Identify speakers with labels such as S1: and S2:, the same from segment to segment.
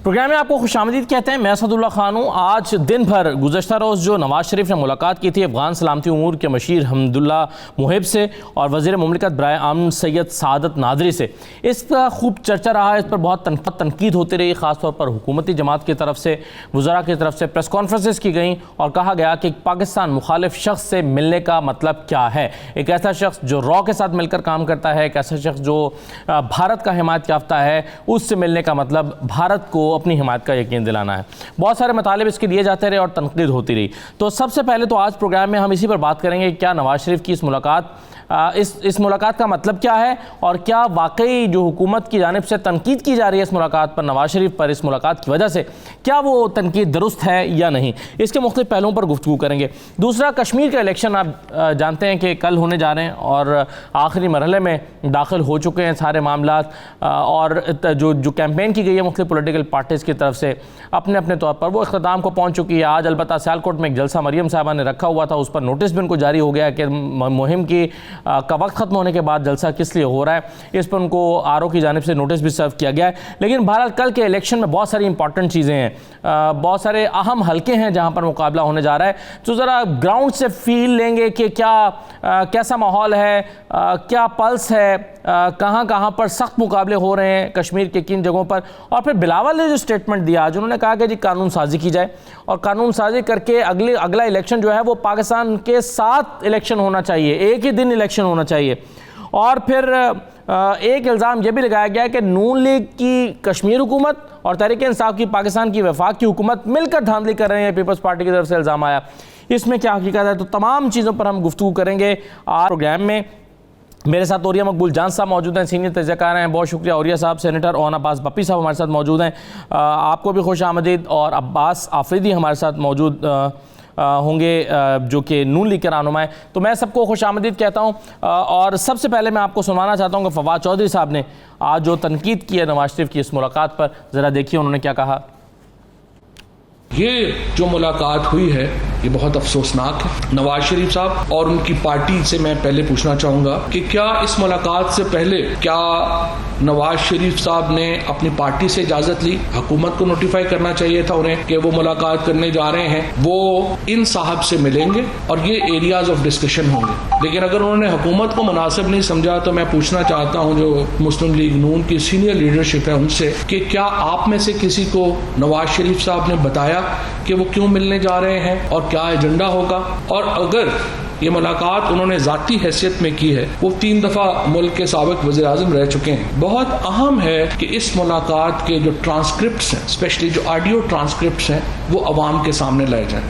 S1: Programme में आपको खुशामदीद कहते हैं। मैं असदुल्ला खान हूँ। आज दिन भर गुज़श्ता रोज़ जो नवाज शरीफ ने मुलाकात की थी अफ़गान सलामती उमूर के मशीर हमदुल्ला मुहिब से और वज़ीर मुमलिकत बराए अमन सैयद सादत नादरी से, इसका खूब चर्चा रहा। इस पर बहुत तनकीद होती रही, ख़ासतौर पर हुकूमती जमात की तरफ से, वज़रा की तरफ से प्रेस कॉन्फ्रेंसेस की गई और कहा गया कि पाकिस्तान मुखालिफ शख्स से मिलने का मतलब क्या है। एक ऐसा शख्स जो रॉ के साथ मिलकर काम करता है, एक ऐसा शख्स जो भारत का हिमायत याफ्ता है, उससे मिलने का मतलब भारत को अपनी हिमायत का यकीन दिलाना है। बहुत सारे मतालिब इसके दिए जाते रहे और तनकीद होती रही। तो सबसे पहले तो आज प्रोग्राम में हम इसी पर बात करेंगे, क्या नवाज शरीफ की इस मुलाकात का मतलब क्या है और क्या वाकई जो हुकूमत की जानिब से तनकीद की जा रही है इस मुलाकात पर, नवाज शरीफ पर, इस मुलाकात की वजह से क्या वो तनकीद दुरुस्त है या नहीं। इसके मुख्तलिफ पहलुओं पर गुफ्तगू करेंगे। दूसरा, कश्मीर का इलेक्शन आप जानते हैं कि कल होने जा रहे हैं और आखिरी मरहले में दाखिल हो चुके हैं सारे मामलात, और जो कैंपेन की गई है मुख्तलिफ पोलिटिकल पार्टीज़ की तरफ से अपने अपने तौर पर, वो इख्तिताम को पहुँच चुकी है। आज अलबत्ता सियालकोट में एक जलसा मरियम साहबा ने रखा हुआ था, उस पर नोटिस भी उनको जारी हो गया कि मुहिम की का वक्त ख़त्म होने के बाद जलसा किस लिए हो रहा है, इस पर उनको आरओ की जानिब से नोटिस भी सर्व किया गया है। लेकिन बहरहाल कल के इलेक्शन में बहुत सारी इंपॉर्टेंट चीज़ें हैं, बहुत सारे अहम हलके हैं जहां पर मुकाबला होने जा रहा है। तो ज़रा ग्राउंड से फील लेंगे कि कैसा माहौल है, क्या पल्स है, कहां कहां पर सख्त मुकाबले हो रहे हैं कश्मीर के किन जगहों पर। और फिर बिलावल ने जो स्टेटमेंट दिया, जिन्होंने कहा कि जी कानून साजी की जाए और कानून साजी करके अगला इलेक्शन जो है वो पाकिस्तान के साथ इलेक्शन होना चाहिए, एक ही दिन इलेक्शन होना चाहिए। और फिर एक इल्ज़ाम यह भी लगाया गया कि नून लीग की कश्मीर हुकूमत और तहरीक इंसाफ की पाकिस्तान की वफाक की हुकूमत मिलकर धांधली कर रहे हैं, पीपल्स पार्टी की तरफ से इल्ज़ाम आया। इसमें क्या हकीकत है, तो तमाम चीज़ों पर हम गुफ्तगू करेंगे आज प्रोग्राम में। मेरे साथ औरिया मकबूल जान साहब मौजूद हैं, सीनियर तजज़ियाकार हैं। बहुत शुक्रिया औरिया साहब। सेनेटर ओन अब्बास बप्पी साहब हमारे साथ मौजूद हैं, आपको भी खुश आमदीद। और अब्बास आफरीदी हमारे साथ मौजूद होंगे जो कि नून लीग के रहनुमा हैं। तो मैं सबको खुश आमदीद कहता हूँ और सबसे पहले मैं आपको सुनाना चाहता हूँ कि फवाद चौधरी साहब ने आज जो तनकीद की है नवाज शरीफ की इस मुलाकात पर, ज़रा देखिए उन्होंने क्या कहा।
S2: ये जो मुलाकात हुई है ये बहुत अफसोसनाक है। नवाज शरीफ साहब और उनकी पार्टी से मैं पहले पूछना चाहूंगा कि क्या इस मुलाकात से पहले क्या नवाज शरीफ साहब ने अपनी पार्टी से इजाजत ली? हुकूमत को नोटिफाई करना चाहिए था उन्हें कि वो मुलाकात करने जा रहे हैं, वो इन साहब से मिलेंगे और ये एरियाज ऑफ डिस्कशन होंगे। लेकिन अगर उन्होंने हुकूमत को मुनासिब नहीं समझा तो मैं पूछना चाहता हूँ जो मुस्लिम लीग नून की सीनियर लीडरशिप है उनसे कि क्या आप में से किसी को नवाज शरीफ साहब ने बताया कि वो क्यों मिलने जा रहे हैं और क्या एजेंडा होगा? और अगर ये मुलाकात उन्होंने जाती हैसियत में की है, वो 3 दफा मुल्क के साबिक वज़ीर आज़म रह चुके हैं, बहुत अहम है कि इस मुलाकात के जो ट्रांसक्रिप्ट्स हैं, स्पेशली जो ऑडियो ट्रांसक्रिप्ट्स हैं, वो अवाम के सामने लाए जाएं।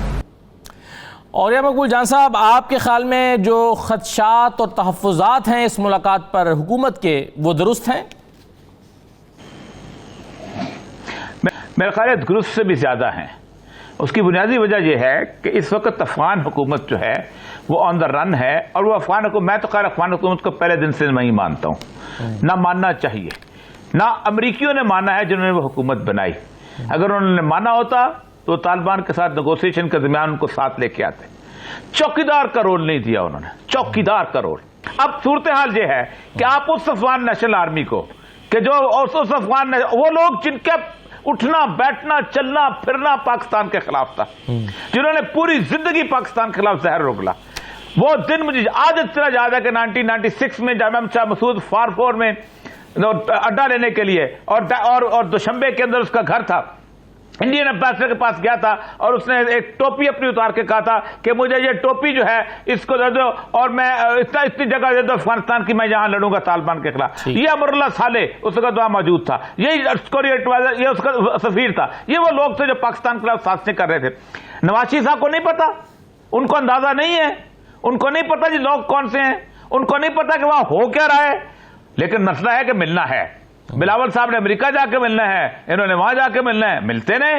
S1: औरिया मकबूल जान साहब, आपके ख्याल में जो खदशात और तहफ़्फ़ुज़ात हैं इस मुलाकात पर हुकूमत के, वो दुरुस्त हैं?
S3: मेरे ख्याल है दुरुस्त से भी ज़्यादा हैं। उसकी बुनियादी वजह यह है कि इस वक्त अफगान हुकूमत जो है वो ऑन द रन है, और वो अफगान हुकूमत, मैं तो खैर अफगान हुकूमत को पहले दिन से मैं ही मानता हूँ, ना मानना चाहिए। ना अमरीकियों ने माना है जिन्होंने वो हुकूमत बनाई। अगर उन्होंने माना होता तो तालिबान के साथ नेगोशिएशन के दरमियान उनको साथ लेके आते। चौकीदार का रोल नहीं दिया उन्होंने, चौकीदार का रोल। अब सूरत हाल ये है कि आप उस अफगान नेशनल आर्मी को कि जो उस अफगान, वो लोग जिनके उठना बैठना चलना फिरना पाकिस्तान के खिलाफ था, जिन्होंने पूरी जिंदगी पाकिस्तान के खिलाफ जहर रोकला, वो दिन मुझे आज इतना याद है कि 1996 में जब हम शाह मसूद फारफोर में अड्डा लेने के लिए और दुशंबे के अंदर उसका घर था, इंडियन एम्बेसडर के पास गया था और उसने एक टोपी अपनी उतार के कहा था कि मुझे ये टोपी जो है इसको दे दो और मैं इतनी जगह दे दो अफगानिस्तान की, मैं यहां लड़ूंगा तालिबान के खिलाफ। ये अमरुल्लाह साले उस वक्त वहां मौजूद था, यही एडवाइजर, ये उसका सफीर था। ये वो लोग थे जो पाकिस्तान के खिलाफ साजिशें कर रहे थे। नवाज शरीफ साहब को नहीं पता, उनको अंदाजा नहीं है, उनको नहीं पता जी लोग कौन से हैं, उनको नहीं पता कि वहां हो क्या रहा है। लेकिन मसला है कि मिलना है। बिलावल साहब ने अमेरिका जाके मिलना है, इन्होंने वहां जाके मिलना है, मिलते नहीं।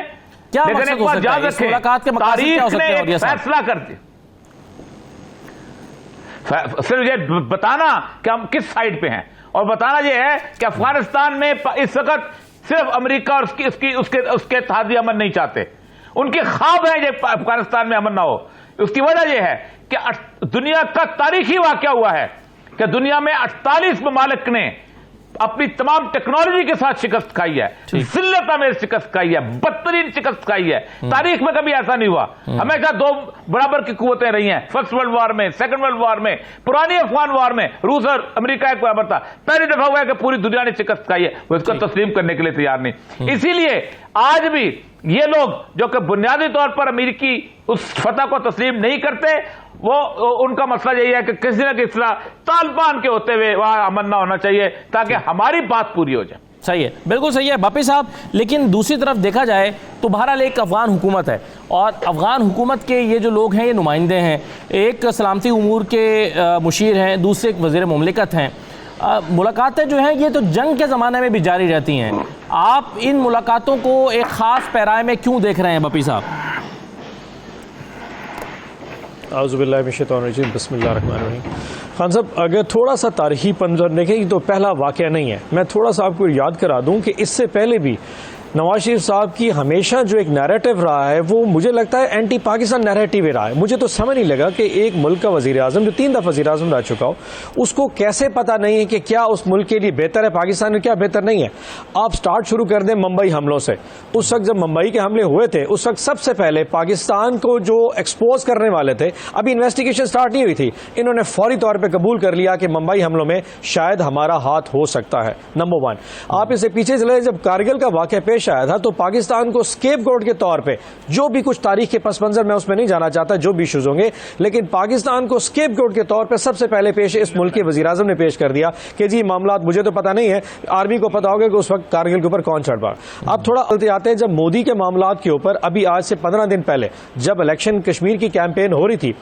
S3: लेकिन एक बात याद रखें, तारीख ने एक फैसला कर दिया, सिर्फ ये बताना कि हम किस साइड पे हैं, और बताना ये है कि अफगानिस्तान में इस वक्त सिर्फ अमेरिका और उसके इत्तेहादी अमन नहीं चाहते, उनके ख्वाब है ये अफगानिस्तान में अमन ना हो। उसकी वजह यह है कि दुनिया का तारीखी वाकया हुआ है कि दुनिया में 48 ममालिक ने अपनी तमाम टेक्नोलॉजी के साथ शिकस्त खाई है, जिल्लत में शिकस्त खाई है, बदतरीन शिकस्त खाई है। तारीख में कभी ऐसा नहीं हुआ। हमेशा दो बराबर की कुव्वतें रही हैं, फर्स्ट वर्ल्ड वॉर में, सेकंड वर्ल्ड वॉर में, पुरानी अफगान वॉर में रूस और अमेरिका एक बराबर था। पहली दफा हुआ है कि पूरी दुनिया ने शिकस्त खाई है, वो इसको तस्लीम करने के लिए तैयार नहीं। इसीलिए आज भी ये लोग जो कि बुनियादी तौर पर अमेरिकी उस फतह को तस्लीम नहीं करते, वो उनका मसला यही है कि किसी न किसी तरह तालिबान के होते हुए वहां अमन ना होना चाहिए ताकि हमारी बात पूरी हो जाए।
S1: सही है, बिल्कुल सही है बापी साहब। लेकिन दूसरी तरफ देखा जाए तो बहरहाल एक अफगान हुकूमत है और अफगान हुकूमत के ये जो लोग हैं ये नुमाइंदे हैं। एक सलामती उमूर के मुशीर हैं, दूसरे एक वज़ीर मुमलिकत हैं। मुलाकातें जो हैं ये तो जंग के ज़माने में भी जारी रहती हैं। आप इन मुलाकातों को एक ख़ास पैराए में क्यों देख रहे हैं बापी साहब?
S4: आउज़ुबिल्लाहिमिनश्शैतानिर्रजीम, बिस्मिल्लाहिर्रहमानिर्रहीम। खान साहब, अगर थोड़ा सा तारीखी पंजर देखें तो पहला वाक़या नहीं है। मैं थोड़ा सा आपको याद करा दूं कि इससे पहले भी नवाज शरीफ साहब की हमेशा जो एक नैरेटिव रहा है वो मुझे लगता है एंटी पाकिस्तान नैरेटिव रहा है। मुझे तो समझ नहीं लगा कि एक मुल्क का वज़ीर आज़म जो 3 दफ़ा वज़ीर आज़म रह चुका हो, उसको कैसे पता नहीं है कि क्या उस मुल्क के लिए बेहतर है पाकिस्तान में, क्या बेहतर नहीं है। आप स्टार्ट शुरू कर दें मुंबई हमलों से। उस वक्त जब मुंबई के हमले हुए थे उस वक्त सबसे पहले पाकिस्तान को जो एक्सपोज करने वाले थे, अभी इन्वेस्टिगेशन स्टार्ट नहीं हुई थी, इन्होंने फौरी तौर पर कबूल कर लिया कि मुंबई हमलों में शायद हमारा हाथ हो सकता है। नंबर 1। आप इसे पीछे चले, जब कारगिल का वाक़या पेश आया था तो पाकिस्तान को स्केपगोट के तौर पे, जो भी कुछ तारीख के पस मंजर मैं उसमें नहीं जाना चाहता, जो भी इशूज होंगे, लेकिन पाकिस्तान को स्केपगोट के तौर पे सबसे पहले पेश इस मुल्क के वज़ीर आज़म ने पेश कर दिया कि जी मामला मुझे तो पता नहीं है, आर्मी को पता होगा कि उस वक्त कारगिल के ऊपर कौन चढ़ पड़ा। अब थोड़ा चलते आते हैं, जब मोदी के मामला के ऊपर अभी आज से 15 दिन पहले जब इलेक्शन कश्मीर की कैंपेन हो रही थी,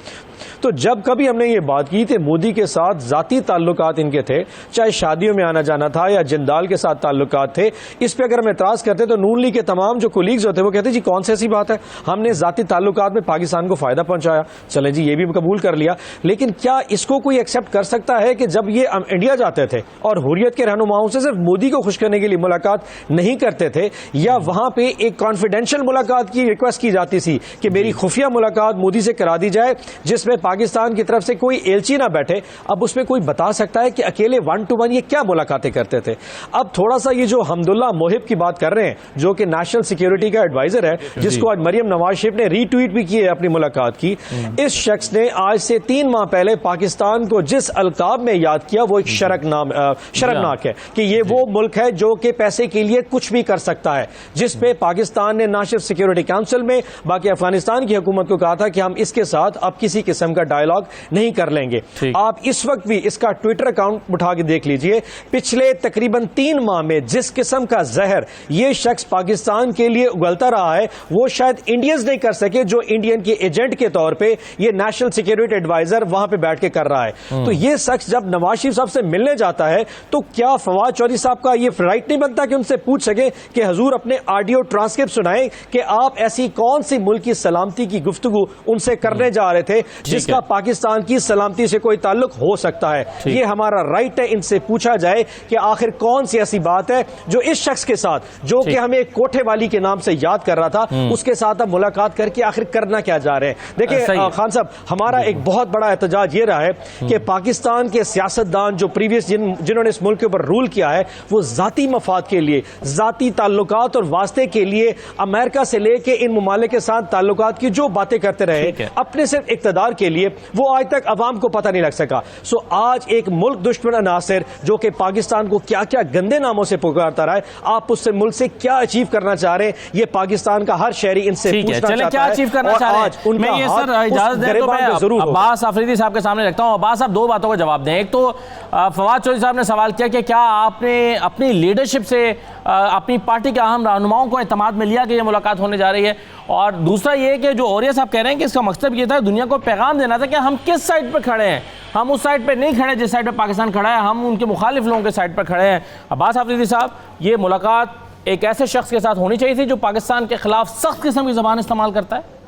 S4: तो जब कभी हमने ये बात की थी मोदी के साथ जाती ताल्लुकात इनके थे, चाहे शादियों में आना जाना था या जिंदाल के साथ ताल्लुकात थे, इस पे अगर हम एतराज करते तो नून लीग के तमाम जो कोलीग्स होते वो कहते जी कौन सी ऐसी बात है, हमने जाती ताल्लुकात में पाकिस्तान को फायदा पहुंचाया, चले जी ये भी कबूल कर लिया। लेकिन क्या इसको कोई एक्सेप्ट कर सकता है कि जब ये इंडिया जाते थे और हुर्रियत के रहनुमाओं से सिर्फ मोदी को खुश करने के लिए मुलाकात नहीं करते थे, या वहां पे एक कॉन्फिडेंशियल मुलाकात की रिक्वेस्ट की जाती थी कि मेरी खुफिया मुलाकात मोदी से करा दी जाए जिसमें पाकिस्तान की तरफ से कोई एलची ना बैठे। अब उसमें कोई बता सकता है कि अकेले 1 to 1 ये क्या मुलाकातें करते थे। अब थोड़ा सा ये जो हमदुल्ला मोहिब की बात कर रहे हैं जो कि नेशनल सिक्योरिटी का एडवाइजर है, जिसको आज मरियम नवाज शरीफ ने रीट्वीट भी की है अपनी मुलाकात की, इस शख्स ने आज से 3 माह पहले पाकिस्तान को जिस अलकाब में याद किया वो एक शर्मनाक है कि ये वो मुल्क है जो कि पैसे के लिए कुछ भी कर सकता है, जिस पे पाकिस्तान ने ना सिर्फ सिक्योरिटी काउंसिल में बाकी अफगानिस्तान की हुकूमत को कहा था कि हम इसके साथ अब किसी किस्म का डायलॉग नहीं कर लेंगे। आप इस वक्त भी इसका ट्विटर अकाउंट उठा के देख लीजिए, पिछले तकरीबन 3 माह में जिस किस्म का जहर ये शख्स पाकिस्तान के लिए उगलता रहा है वो शायद इंडियंस नहीं कर सके, जो इंडियन के एजेंट के तौर पे ये नेशनल सिक्योरिटी एडवाइजर वहां पे बैठ के कर रहा है। तो ये शख्स जब नवाज शरीफ साहब से मिलने जाता है तो क्या फवाद चौधरी साहब का ये राइट नहीं बनता कि उनसे पूछ सके कि हजूर अपने ऑडियो ट्रांसक्रिप्ट सुनाएं कि आप ऐसी कौन सी मुल्क की सलामती की गुफ्तगू उनसे करने जा रहे थे जिसका पाकिस्तान की सलामती से कोई ताल्लुक हो सकता है। ये हमारा राइट है, इनसे पूछा जाए कि आखिर कौन सी ऐसी बात है जो इस शख्स के साथ जो कि हमें कोठे वाली के नाम से याद कर रहा था उसके साथ अब मुलाकात करके आखिर करना क्या जा रहे हैं। देखिए खान साहब, हमारा एक बहुत बड़ा एहतजाज ये रहा है कि पाकिस्तान के सियासतदान जो प्रीवियस जिन्होंने इस मुल्क के ऊपर रूल किया है वो जाती मफाद के लिए, जाती ताल्लुकात और वास्ते के लिए अमेरिका से लेके इन ममालिक के साथ ताल्लुकात की जो बातें करते रहे अपने सिर्फ इक्तदार के लिए, वो आज तक अवाम को पता नहीं लग सका। सो आज एक मुल्क दुश्मन अनासिर जो कि पाकिस्तान को क्या क्या गंदे नामों से पुकारता रहा है, आप उससे मुल्क से क्या अचीव करना चाह रहे हैं, ये पाकिस्तान का हर शहरी इनसे पूछना चाहता है।
S1: क्या अचीव करना चाह रहे हैं? मैं ये सर इजाजत दें तो मैं अब्बास आफरीदी साहब के सामने रखता हूं। अब्बास साहब 2 बातों का जवाब दें। एक तो फवाद चौधरी साहब ने सवाल किया कि क्या आपने अपनी लीडरशिप से अपनी पार्टी के अहम रहनुमाओं को एतमाद में लिया कि यह मुलाकात होने जा रही है, और दूसरा ये कि जो औरिया साहब कह रहे हैं कि इसका मकसद ये था दुनिया को पैगाम देना था कि हम किस साइड पर खड़े हैं, हम उस साइड पर नहीं खड़े जिस साइड पर पाकिस्तान खड़ा है, हम उनके मुखालिफ लोगों के साइड पर खड़े हैं। अब्बास आफरीदी साहब, ये मुलाकात एक ऐसे शख्स के साथ होनी चाहिए थी जो पाकिस्तान के खिलाफ सख्त किस्म की ज़बान इस्तेमाल करता है।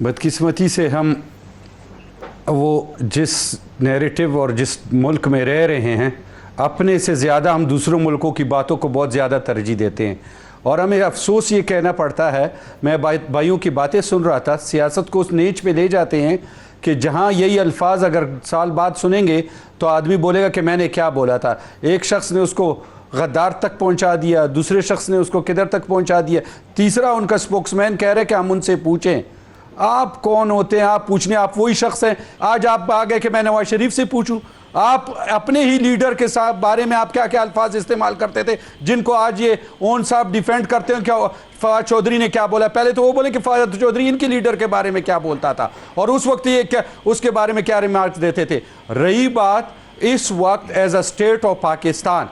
S5: बदकिस्मती से हम वो जिस नैरेटिव और जिस मुल्क में रह रहे हैं अपने से ज़्यादा हम दूसरों मुल्कों की बातों को बहुत ज़्यादा तरजीह देते हैं, और हमें अफसोस ये कहना पड़ता है। मैं भाइयों की बातें सुन रहा था, सियासत को उस नीच पे ले जाते हैं कि जहाँ यही अल्फाज अगर साल बाद सुनेंगे तो आदमी बोलेगा कि मैंने क्या बोला था। एक शख्स ने उसको गद्दार तक पहुंचा दिया, दूसरे शख्स ने उसको किधर तक पहुंचा दिया, तीसरा उनका स्पोक्समैन कह रहे कि हम उनसे पूछें। आप कौन होते हैं आप पूछने? आप वही शख्स हैं। आज आप आ गए कि मैं नवाज शरीफ से पूछूं। आप अपने ही लीडर के साथ बारे में आप क्या क्या अल्फाज इस्तेमाल करते थे जिनको आज ये ओन साहब डिफेंड करते हैं? क्या फवाद चौधरी ने क्या बोला? पहले तो वो बोले कि फवाद चौधरी इनके लीडर के बारे में क्या बोलता था और उस वक्त ये क्या उसके बारे में क्या रिमार्क्स देते थे। रही बात इस वक्त as a state of Pakistan,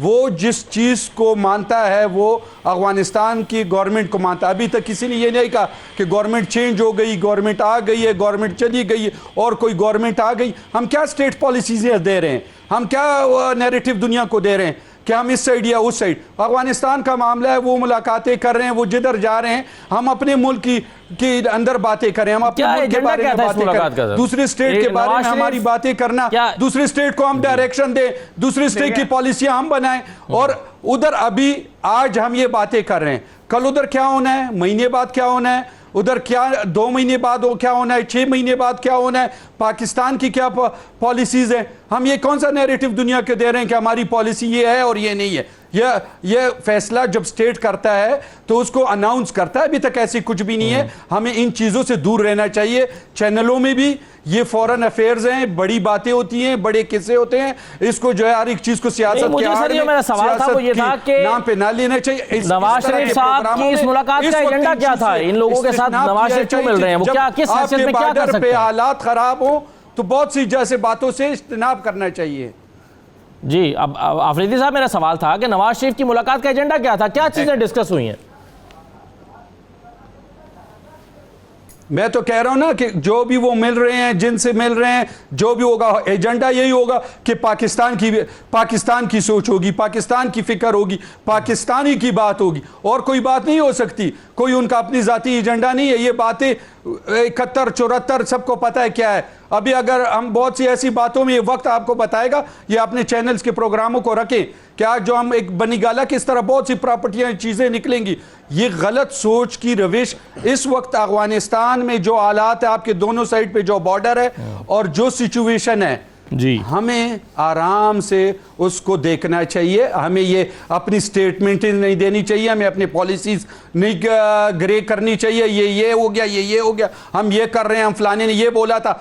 S5: वो जिस चीज़ को मानता है वो अफगानिस्तान की गवर्नमेंट को मानता है। अभी तक किसी ने ये नहीं कहा कि गवर्नमेंट चेंज हो गई, गवर्नमेंट आ गई है, गवर्नमेंट चली गई है और कोई गवर्नमेंट आ गई। हम क्या स्टेट पॉलिसीज दे रहे हैं? हम क्या नैरेटिव दुनिया को दे रहे हैं कि हम इस साइड या उस साइड? अफगानिस्तान का मामला है, वो मुलाकातें कर रहे हैं, वो जिधर जा रहे हैं। हम अपने मुल्क की अंदर बातें करें, हम अपने मुल्क के बारे में बातें करें, दूसरे स्टेट के बारे में हमारी बातें करना, दूसरे स्टेट को हम डायरेक्शन दें, दूसरे स्टेट की पॉलिसियां हम बनाएं और उधर अभी आज हम ये बातें कर रहे हैं, कल उधर क्या होना है, महीने बाद क्या होना है, उधर क्या 2 महीने बाद क्या होना है, 6 महीने बाद क्या होना है, पाकिस्तान की क्या पॉलिसीज है। हम ये कौन सा नैरेटिव दुनिया के दे रहे हैं कि हमारी पॉलिसी ये है और ये नहीं है। ये फैसला जब स्टेट करता है तो उसको अनाउंस करता है। अभी तक ऐसी कुछ भी नहीं है। हमें इन चीज़ों से दूर रहना चाहिए। चैनलों में भी ये फॉरेन अफेयर्स हैं, बड़ी बातें होती हैं, बड़े किस्से होते हैं। इसको जो है हर एक चीज को सियासत के नाम पे ना लेना चाहिए।
S1: नवाज शरीफ साहब की इस मुलाकात का एजेंडा क्या था? इन लोगों के साथ नवाज शरीफ क्यों मिल रहे हैं? वो क्या किस हैसियत में क्या कर सकते हैं?
S5: हालात खराब हो तो बहुत सी जैसे बातों से इज्तनाब करना चाहिए।
S1: जी, अब आफरीदी साहब, मेरा सवाल था कि नवाज शरीफ की मुलाकात का एजेंडा क्या था? क्या चीजें डिस्कस हुई हैं?
S5: मैं तो कह रहा हूं ना कि जो भी वो मिल रहे हैं, जिनसे मिल रहे हैं, जो भी होगा एजेंडा यही होगा कि पाकिस्तान की सोच होगी, पाकिस्तान की फिक्र होगी, पाकिस्तानी की बात होगी और कोई बात नहीं हो सकती। कोई उनका अपनी जाती एजेंडा नहीं है। ये बातें 71, 74 सबको पता है क्या है। अभी अगर हम बहुत सी ऐसी बातों में ये वक्त आपको बताएगा, ये अपने चैनल्स के प्रोग्रामों को रखें कि आज जो हम एक बनी गाला किस तरह बहुत सी प्रॉपर्टियां चीज़ें निकलेंगी। ये गलत सोच की रविश इस वक्त अफगानिस्तान में जो हालात है, आपके दोनों साइड पे जो बॉर्डर है और जो सिचुएशन है
S1: जी,
S5: हमें आराम से उसको देखना चाहिए। हमें ये अपनी स्टेटमेंट नहीं देनी चाहिए, हमें अपनी पॉलिसीज नहीं ग्रे करनी चाहिए। ये हो गया, ये हो गया, हम ये कर रहे हैं, हम फलाने ने ये बोला था।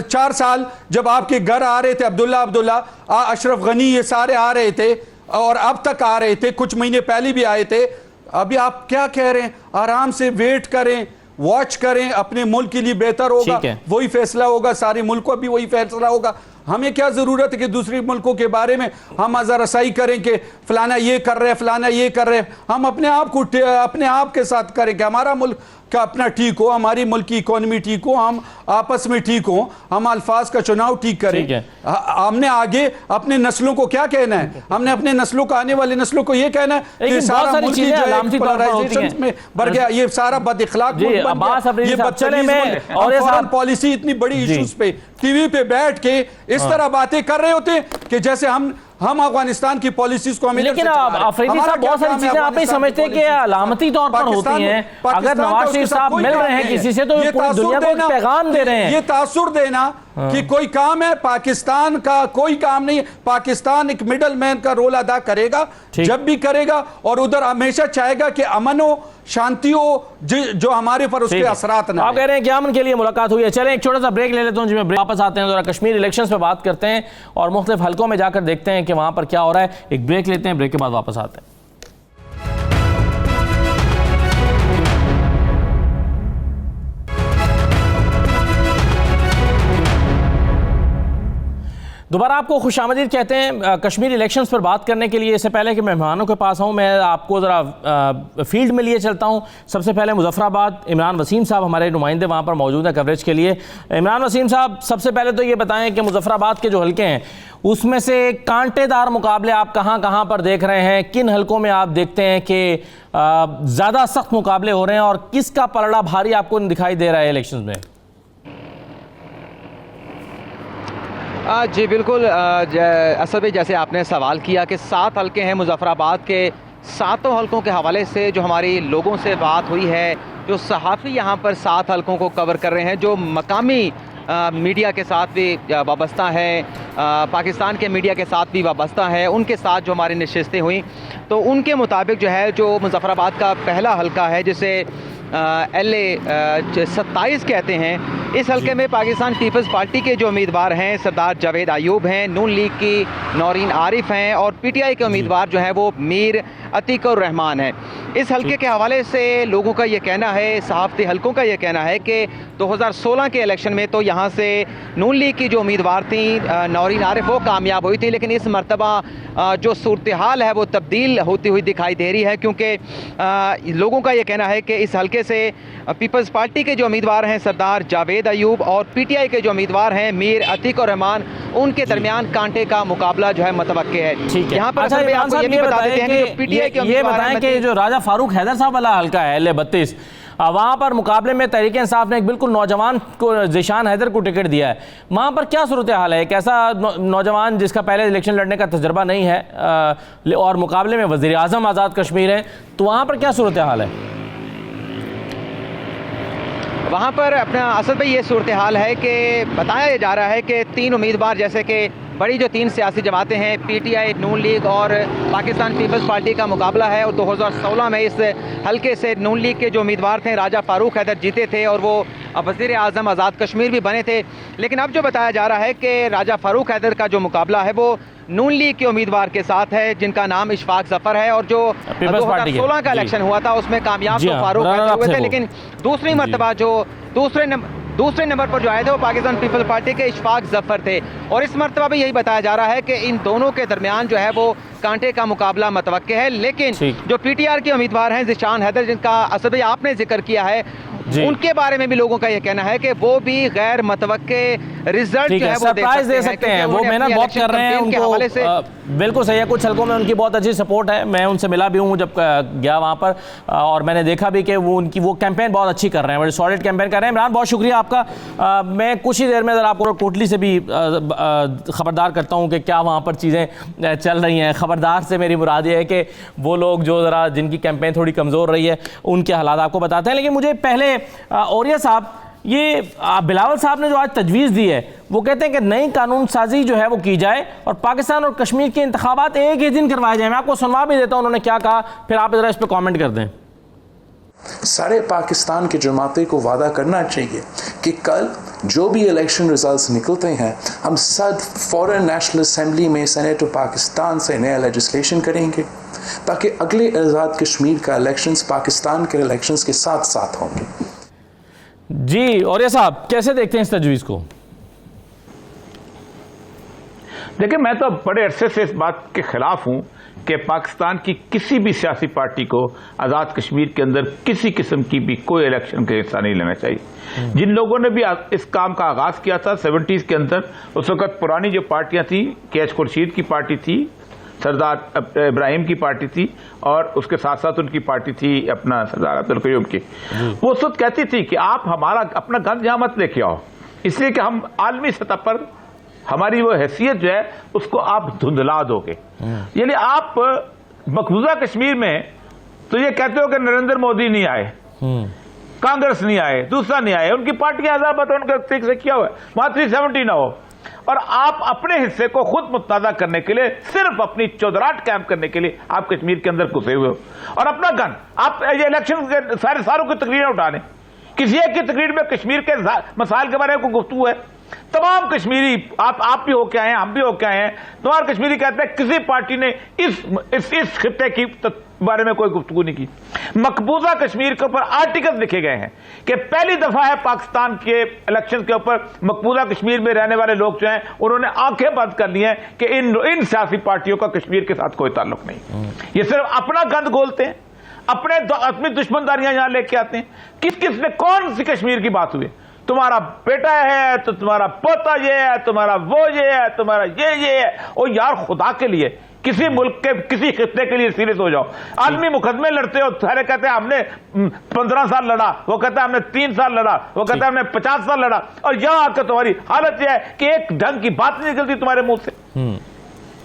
S5: 4 साल जब आपके घर आ रहे थे अब्दुल्ला, अशरफ गनी, ये सारे आ रहे थे और अब तक आ रहे थे, कुछ महीने पहले भी आए थे। अभी आप क्या कह रहे हैं? आराम से वेट करें, वॉच करें, अपने मुल्क के लिए बेहतर होगा, वही फैसला होगा, सारे मुल्क को भी वही फैसला होगा। हमें क्या जरूरत है कि दूसरे मुल्कों के बारे में हम अजरसाई करें कि फलाना ये कर रहे हैं, फलाना ये कर रहे हैं। हम अपने आप को अपने आप के साथ करें कि हमारा मुल्क का अपना ठीक हो, हमारी मुल्क की इकोनॉमी ठीक हो, हम आपस में ठीक हो, हम अल्फाज का चुनाव ठीक करें। हमने आगे अपने नस्लों को क्या कहना है? हमने अपने नस्लों को, आने वाले नस्लों को ये कहना है कि सारा मुल्क जो है पोलराइजेशन में बढ़ गया, ये सारा बद-इखलाक मुल्क बन गया, ये बदतमीज मुल्क। और फॉरेन पॉलिसी इतनी बड़ी इश्यूज पे टीवी पे बैठ के इस तरह बातें कर रहे होते हैं कि जैसे हम अफगानिस्तान की पॉलिसीज को।
S1: लेकिन आफरीदी साहब, बहुत सारी चीजें आप ही समझते हैं कि अलामती तौर पर होती हैं। अगर नवाज शरीफ साहब मिल रहे हैं किसी से तो ये पूरी दुनिया को एक पैगाम दे रहे हैं।
S5: ये तासुर देना कि कोई काम है, पाकिस्तान का कोई काम नहीं है। पाकिस्तान एक मिडल मैन का रोल अदा करेगा जब भी करेगा और उधर हमेशा चाहेगा कि अमन हो, शांति हो, जो हमारे पर उसके असरात ना।
S1: आप कह रहे हैं कि अमन के लिए मुलाकात हुई है। चलें एक छोटा सा ब्रेक ले लेता हूं, जिसमें वापस आते हैं, जरा कश्मीर इलेक्शंस पे बात करते हैं और मुख्तलिफ हलकों में जाकर देखते हैं कि वहां पर क्या हो रहा है। एक ब्रेक लेते हैं, ब्रेक के बाद वापस आते हैं। दोबारा आपको खुशामदीद कहते हैं कश्मीर इलेक्शंस पर बात करने के लिए। इससे पहले कि मेहमानों के पास आऊँ, मैं आपको ज़रा फील्ड में लिए चलता हूँ। सबसे पहले मुजफ्फराबाद, इमरान वसीम साहब हमारे नुमाइंदे वहाँ पर मौजूद हैं कवरेज के लिए। इमरान वसीम साहब, सबसे पहले तो ये बताएं कि मुजफ्फराबाद के जो हलके हैं उसमें से कांटेदार मुकाबले आप कहाँ पर देख रहे हैं? किन हलकों में आप देखते हैं कि ज़्यादा सख्त मुकाबले हो रहे हैं और किसका पलड़ा भारी आपको दिखाई दे रहा है इलेक्शन में?
S6: जी बिल्कुल असद भाई, जैसे आपने सवाल किया कि 7 हलके हैं मुजफ्फराबाद के, 7 हलकों के हवाले से जो हमारी लोगों से बात हुई है, जो सहाफ़ी यहाँ पर 7 हलकों को कवर कर रहे हैं, जो मकामी मीडिया के साथ भी वाबस्ता है, पाकिस्तान के मीडिया के साथ भी वाबस्ता है, उनके साथ जो हमारी नशिस्तें हुई तो उनके मुताबिक जो है जो मुजफ्फराबाद का पहला हलका है जिसे LA 27 कहते हैं, इस हलके में पाकिस्तान पीपल्स पार्टी के जो उम्मीदवार हैं सरदार जावेद अयूब हैं, नून लीग की नौरीन आरिफ हैं और PTI के उम्मीदवार जो हैं वो मीर अतीकुर रहमान है। इस हलके के हवाले से लोगों का ये कहना है, सहाफ़ती हलकों का ये कहना है कि 2016 के इलेक्शन में तो यहाँ से नून लीग की जो उम्मीदवार थी नौरीन आरिफ वो कामयाब हुई थी, लेकिन इस मरतबा जो सूरत हाल है वो तब्दील होती हुई दिखाई दे रही है, क्योंकि लोगों का ये कहना है कि इस हलके से पीपल्स पार्टी के जो उम्मीदवार हैं सरदार जावेद अयूब और PTI के जो उम्मीदवार हैं मीर अतीकुर रहमान, उनके दरमियान कांटे का मुकाबला जो है मुतवक्के है।
S1: यहाँ पर
S6: असल में आपको ये भी बता देते हैं कि PTI के
S1: ये बताएं कि जो राजा फारूक हैदर साहब वाला हलका है LA 32, वहाँ पर मुकाबले में तहरीक इंसाफ ने एक बिल्कुल नौजवान को, ज़ीशान हैदर को टिकट दिया है। वहाँ पर क्या सूरत हाल है? एक ऐसा नौजवान जिसका पहले इलेक्शन लड़ने का तजर्बा नहीं है और मुकाबले में वज़ीर आज़म आज़ाद कश्मीर है, तो वहाँ पर क्या सूरत हाल है?
S6: वहाँ पर अपना असल में ये सूरत हाल है कि बताया जा रहा है कि 3 उम्मीदवार, जैसे कि बड़ी जो 3 सियासी जमातें हैं PTI, नून लीग और पाकिस्तान पीपल्स पार्टी का मुकाबला है, और 2016 में इस हलके से नून लीग के जो उम्मीदवार थे राजा फारूक हैदर जीते थे और वो वज़ीर आज़म आज़ाद कश्मीर भी बने थे। लेकिन अब जो बताया जा रहा है कि राजा फारूक हैदर का जो मुकाबला है वो नून लीग के उम्मीदवार के साथ है जिनका नाम इशफाक जफर है, और जो 2016 का इलेक्शन हुआ था उसमें कामयाब तो फारूक हैदर हुए थे, लेकिन दूसरी मरतबा जो दूसरे नंबर पर जो आए थे वो पाकिस्तान पीपल्स पार्टी के इशफाक जफर थे। और इस मरतबा भी यही बताया जा रहा है कि इन दोनों के दरमियान जो है वो कांटे का मुकाबला मुतवक्के है, लेकिन जो PTR के उम्मीदवार हैं ज़ीशान हैदर, जिनका असल में आपने जिक्र किया है, उनके बारे में भी लोगों का ये कहना है कि वो भी गैर मुतवक्के रिजल्ट जो है वो
S1: दे सकते हैं। वो मेहनत बहुत कर रहे हैं, उनको बिल्कुल सही है। कुछ हलकों में उनकी बहुत अच्छी सपोर्ट है, मैं उनसे मिला भी हूँ जब गया वहाँ पर, और मैंने देखा भी कि वो कैंपेन बहुत अच्छी कर रहे हैं, बड़े सॉलिड कैंपेन कर रहे हैं। इमरान, बहुत शुक्रिया आपका। मैं कुछ ही देर में ज़रा आपको कोटली से भी खबरदार करता हूँ कि क्या वहाँ पर चीज़ें चल रही हैं। खबरदार से मेरी मुराद ये है कि वो लोग जो ज़रा जिनकी कैंपेन थोड़ी कमज़ोर रही है उनके हालात आपको बताते हैं। लेकिन मुझे पहले औरिया साहब, ये बिलावल साहब ने जो आज तजवीज़ दी है, वो कहते हैं कि नई कानून साजी जो है वो की जाए और पाकिस्तान और कश्मीर के इंतखाबात एक ही दिन करवाए जाए। मैं आपको सुनवा भी देता हूँ उन्होंने क्या कहा, फिर आप ज़रा इस पर कॉमेंट कर दें।
S7: सारे पाकिस्तान के जमाते को वादा करना चाहिए कि कल जो भी इलेक्शन रिजल्ट्स निकलते हैं हम सब फॉरेन नेशनल असेंबली में सेनेट ऑफ पाकिस्तान से नया लेजिस्लेशन करेंगे ताकि अगले आज़ाद कश्मीर का इलेक्शंस पाकिस्तान के इलेक्शंस के साथ साथ होंगे।
S1: जी, और ये साहब कैसे देखते हैं इस तजवीज़ को?
S3: देखिए, मैं तो बड़े अरसे से इस बात के खिलाफ हूं कि पाकिस्तान की किसी भी सियासी पार्टी को आज़ाद कश्मीर के अंदर किसी किस्म की भी कोई इलेक्शन का हिस्सा नहीं लेना चाहिए। जिन लोगों ने भी इस काम का आगाज किया था 70s के अंदर, उस वक्त पुरानी जो पार्टियां थी, KH खुर्शीद की पार्टी थी, सरदार इब्राहिम की पार्टी थी, और उसके साथ साथ उनकी पार्टी थी अपना सरदार अब्दुल कयूम की। वो उस वक्त कहती थी कि आप हमारा अपना गंद यहाँ मत लेके आओ, इसलिए कि हम आलमी सतह पर हमारी वो हैसियत जो है उसको आप धुंधला दोगे। यानी आप मकबूजा कश्मीर में तो ये कहते हो कि नरेंद्र मोदी नहीं आए, कांग्रेस नहीं आए, दूसरा नहीं आए, उनकी पार्टियां आजाद बताओ उनका ठीक से किया हुआ है, वहां 370 ना हो, और आप अपने हिस्से को खुद मुत्तादा करने के लिए, सिर्फ अपनी चौधराट कायम करने के लिए आप कश्मीर के अंदर घुसे हुए हो, और अपना गन आप ये इलेक्शन के सारों की तकरीरें उठा लें। किसी एक की तकरीर में कश्मीर के मसाइल के बारे में गुफ्तगू है, तमाम कश्मीरी आप भी होके आए हैं, हम भी होके आए हैं, तमाम कश्मीरी कहते हैं किसी पार्टी ने इस खित्ते की बारे में कोई गुफ्तगू नहीं की। मकबूजा कश्मीर के ऊपर आर्टिकल लिखे गए हैं कि पहली दफा है पाकिस्तान के इलेक्शन के ऊपर मकबूजा कश्मीर में रहने वाले लोग जो हैं उन्होंने आंखें बंद कर ली हैं कि इन सियासी पार्टियों का कश्मीर के साथ कोई ताल्लुक नहीं। ये सिर्फ अपना गंद गोलते हैं, अपनी दुश्मनदारियां यहां लेके आते हैं। किसने कौन सी कश्मीर की बात हुई? तुम्हारा बेटा है तो तुम्हारा पोता ये है, तुम्हारा वो ये है, तुम्हारा ये है। और यार खुदा के लिए किसी मुल्क के किसी खित्ते के लिए सीरियस हो जाओ। आदमी मुकदमे लड़ते हो, सारे कहते हैं हमने 15 साल लड़ा, वो कहता है हमने 3 साल लड़ा, वो कहता है हमने 50 साल लड़ा, और यहां आकर तुम्हारी हालत यह है कि एक ढंग की बात नहीं निकलती तुम्हारे मुंह से।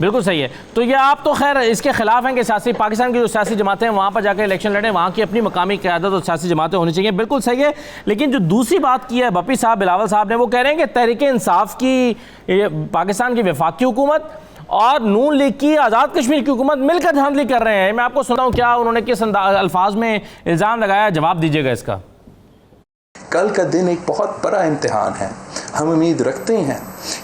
S1: बिल्कुल सही है। तो ये आप तो खैर इसके खिलाफ हैं कि सियासी पाकिस्तान की जो सियासी जमातें हैं वहाँ पर जाकर इलेक्शन लड़ें, वहाँ की अपनी मकामी क़यादत और सियासी जमातें होनी चाहिए, बिल्कुल सही है। लेकिन जो दूसरी बात की है बप्पी साहब, बिलावल साहब ने, वो कह रहे हैं कि तहरीक इंसाफ की पाकिस्तान की वफाकी हुकूमत और नून लीग की आज़ाद कश्मीर की हुकूमत मिलकर धांधली कर रहे हैं। मैं आपको सुनाता हूँ क्या उन्होंने किस अल्फाज में इल्ज़ाम लगाया, जवाब दीजिएगा इसका।
S7: कल का दिन एक बहुत बड़ा इम्तिहान है। हम उम्मीद रखते हैं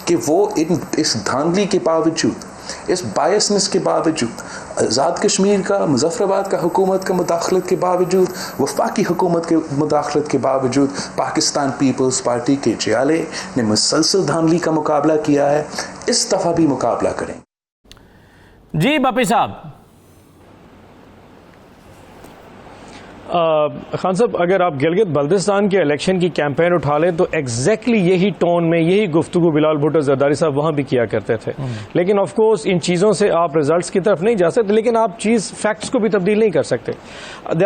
S7: कि वो इस धांधली के बावजूद, इस बायसनेस के बावजूद, आज़ाद कश्मीर का, मुजफ्फराबाद का हुकूमत का मुदाखलत के बावजूद, वफाकी हुकूमत के मुदाखलत के बावजूद, पाकिस्तान पीपल्स पार्टी के जियाले ने मुसलसल धांधली का मुकाबला किया है, इस दफ़ा भी मुकाबला करें।
S1: जी बप्पी साहब।
S4: खान साहब, अगर आप गिलगित बल्तिस्तान के इलेक्शन की कैंपेन उठा लें तो एग्जैक्टली यही टोन में, यही गुफ्तगू बिलावल भुट्टो जरदारी साहब वहाँ भी किया करते थे। लेकिन ऑफ कोर्स इन चीज़ों से आप रिजल्ट्स की तरफ नहीं जा सकते, लेकिन आप फैक्ट्स को भी तब्दील नहीं कर सकते।